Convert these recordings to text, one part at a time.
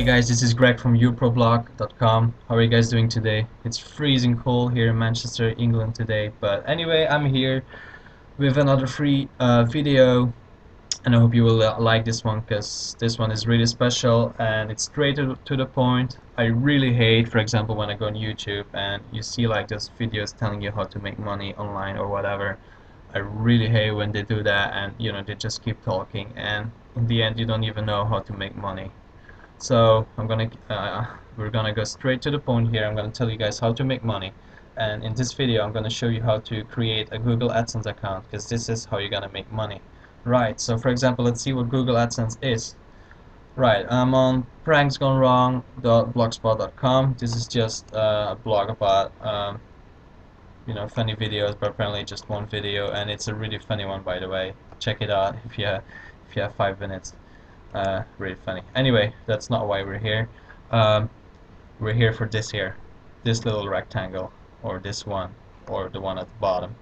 Hey guys, this is Greg from uproblog.com. How are you guys doing today? It's freezing cold here in Manchester, England today. But anyway, I'm here with another free video, and I hope you will like this one because this one is really special and it's straight to the point. I really hate, for example, when I go on YouTube and you see like those videos telling you how to make money online or whatever. I really hate when they do that and they just keep talking and in the end you don't even know how to make money. So we're gonna go straight to the point here. I'm gonna tell you guys how to make money, and in this video I'm gonna show you how to create a Google Adsense account, because this is how you're gonna make money. Right, so for example, let's see what Google Adsense is. Right, I'm on pranksgonewrong.blogspot.com. This is just a blog about funny videos, but apparently just one video, and it's a really funny one, by the way. Check it out if you have 5 minutes. Really funny. Anyway, that's not why we're here. We're here for this here, this little rectangle, or this one, or the one at the bottom.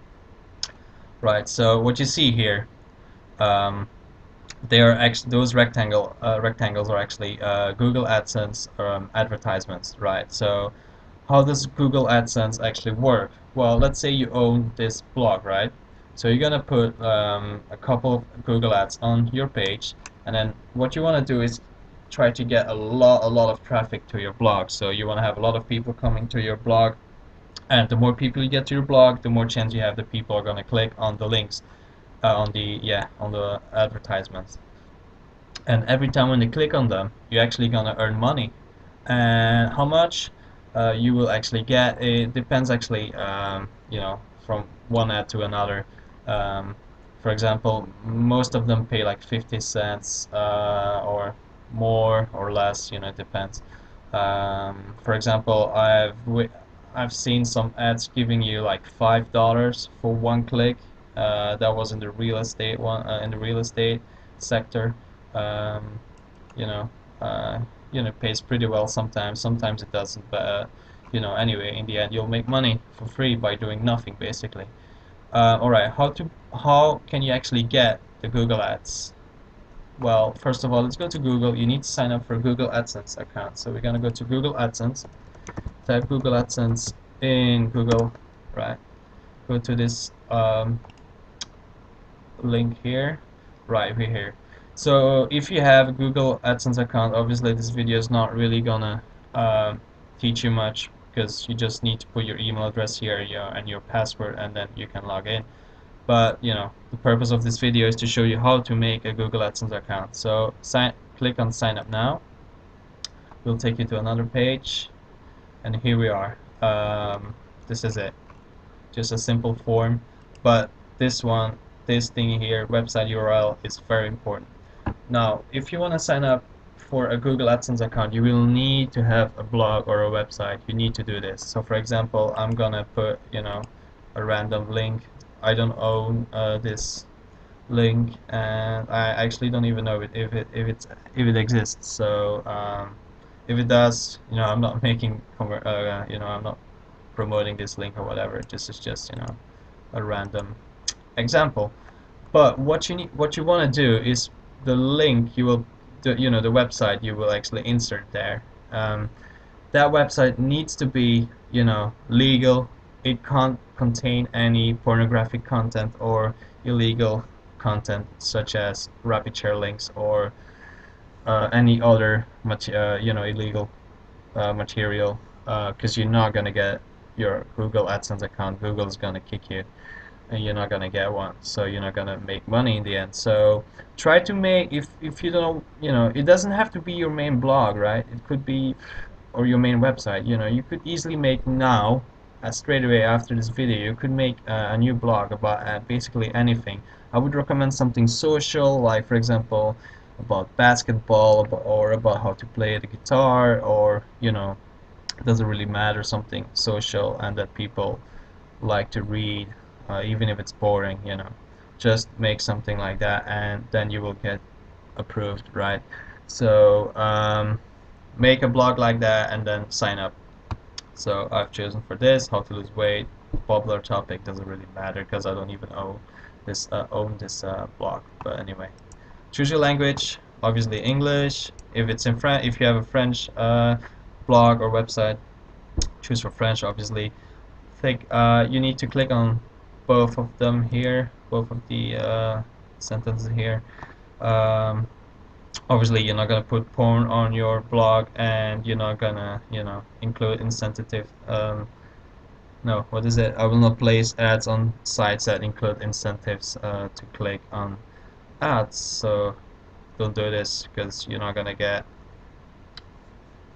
Right. So what you see here, they are actually those rectangles are actually Google AdSense advertisements. Right. So how does Google AdSense actually work? Well, let's say you own this blog, right? So you're gonna put a couple of Google ads on your page, and then what you want to do is try to get a lot of traffic to your blog. So you want to have a lot of people coming to your blog, and the more people you get to your blog, the more chance you have the people are going to click on the links, on the advertisements. And every time when they click on them, you're actually going to earn money. And how much you will actually get, it depends actually, from one ad to another. For example, most of them pay like 50 cents or more or less, it depends. For example, I've seen some ads giving you like $5 for one click. That was in the real estate in the real estate sector. Um, you know, it pays pretty well sometimes. Sometimes it doesn't, but anyway, in the end, you'll make money for free by doing nothing, basically. Alright, how can you actually get the Google Ads? Well, first of all, let's go to Google. You need to sign up for a Google AdSense account. So we're gonna go to Google AdSense, type Google AdSense in Google, right? Go to this link here, right over here. So if you have a Google AdSense account, obviously this video is not really gonna teach you much, because you just need to put your email address here and your password, and then you can log in. But the purpose of this video is to show you how to make a Google AdSense account. So click on sign up now. We'll take you to another page, and here we are. This is it, just a simple form, but this thing here, website URL, is very important. Now if you want to sign up for a Google AdSense account, you will need to have a blog or a website. You need to do this. So for example, I'm gonna put a random link. I don't own this link, and I actually don't even know if it exists. So if it does, I'm not making I'm not promoting this link or whatever. This is just a random example. But what you want to do is the link you will the website you will actually insert there. That website needs to be legal. It can't contain any pornographic content or illegal content, such as rapid share links or any other illegal material, because you're not gonna get your Google AdSense account. Google's gonna kick you, and you're not gonna get one, so you're not gonna make money in the end. So try to make, if you don't, it doesn't have to be your main blog, right? It could be, or your main website. You could easily make now, straight away after this video, you could make a new blog about basically anything. I would recommend something social, like for example about basketball, or about how to play the guitar, or it doesn't really matter, something social and that people like to read. Even if it's boring, just make something like that, and then you will get approved, right? So make a blog like that and then sign up. So I've chosen for this, how to lose weight, popular topic. Doesn't really matter because I don't even own this blog. But anyway, choose your language. obviously English. If it's in French, if you have a French blog or website, choose for French, obviously. You need to click on both of them here, both of the sentences here. Um, Obviously, you're not gonna put porn on your blog, and you're not gonna, include insensitive. No, what is it? I will not place ads on sites that include incentives to click on ads. So don't do this because you're not gonna get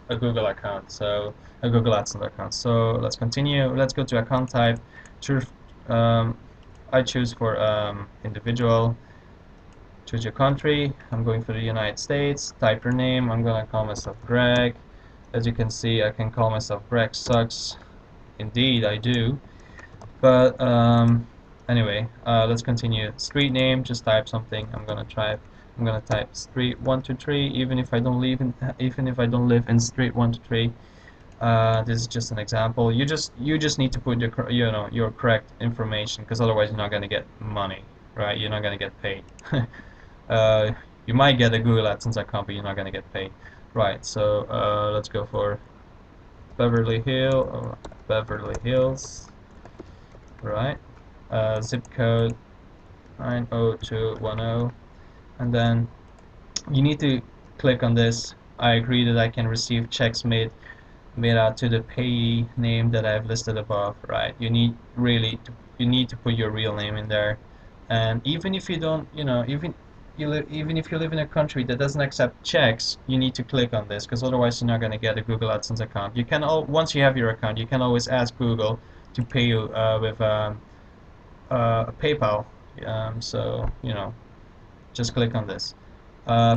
a Google account, so a Google AdSense account. So let's continue. Let's go to account type. Choose, I choose for individual. Choose your country. I'm going for the United States. Type your name. I'm gonna call myself Greg. As you can see, I can call myself Greg Sucks. Indeed, I do. But anyway, let's continue. Street name. Just type something. I'm gonna type street 123. Even if I don't live in street 123. This is just an example. You just need to put your correct information, because otherwise you're not gonna get money, right? You're not gonna get paid. You might get a Google AdSense account, but you're not gonna get paid, right? So let's go for Beverly Hills, right? Zip code 90210, and then you need to click on this. I agree that I can receive checks made out to the payee name that I've listed above, right? You need to put your real name in there, and even if you don't, even if you live in a country that doesn't accept checks, you need to click on this, because otherwise you're not going to get a Google AdSense account. You can once you have your account, you can always ask Google to pay you with PayPal. So just click on this.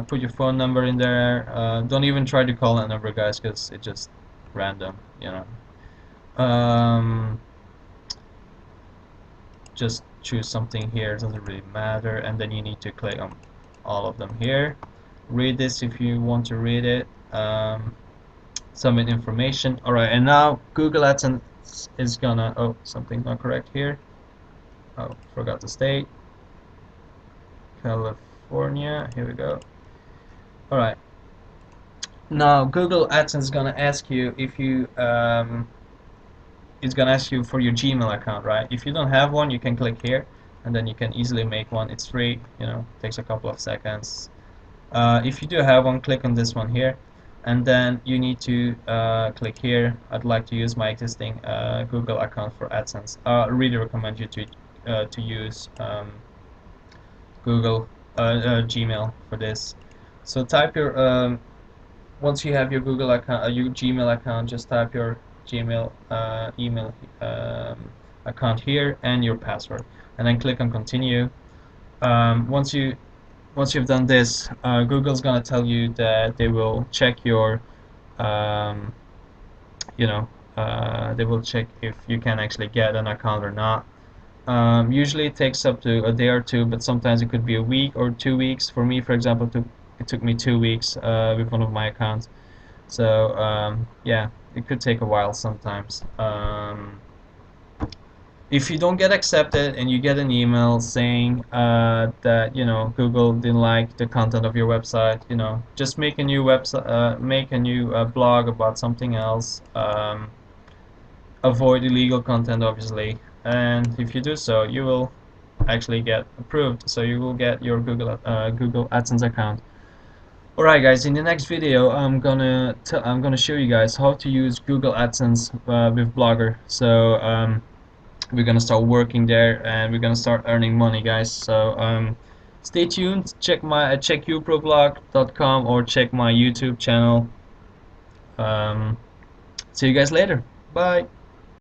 Put your phone number in there. Don't even try to call that number, guys, because it's just random. Just choose something here. It doesn't really matter, and then you need to click on all of them here. Read this if you want to read it. Submit information. Alright, and now Google AdSense is gonna, oh, something's not correct here. Oh, forgot the state. California, here we go. Alright, now Google AdSense is gonna ask you if you it's gonna ask you for your Gmail account, right? If you don't have one, you can click here, and then you can easily make one. It's free, takes a couple of seconds. If you do have one, click on this one here, and then you need to click here. I'd like to use my existing Google account for AdSense. I really recommend you to use Google Gmail for this. So type your once you have your Google account, your Gmail account, just type your Gmail email account here and your password, and then click on continue. Once you've done this, Google's gonna tell you that they will check your they will check if you can actually get an account or not. Usually it takes up to a day or two, but sometimes it could be a week or 2 weeks. For me, for example, it took me 2 weeks with one of my accounts. So yeah, it could take a while sometimes. If you don't get accepted and you get an email saying that Google didn't like the content of your website, just make a new website, make a new blog about something else. Avoid illegal content, obviously, and if you do so, you will actually get approved. So you will get your Google AdSense account. Alright guys, in the next video I'm gonna show you guys how to use Google AdSense with Blogger. So we're gonna start working there, and we're gonna start earning money, guys. So stay tuned. Check uproblog.com or check my YouTube channel. See you guys later. Bye.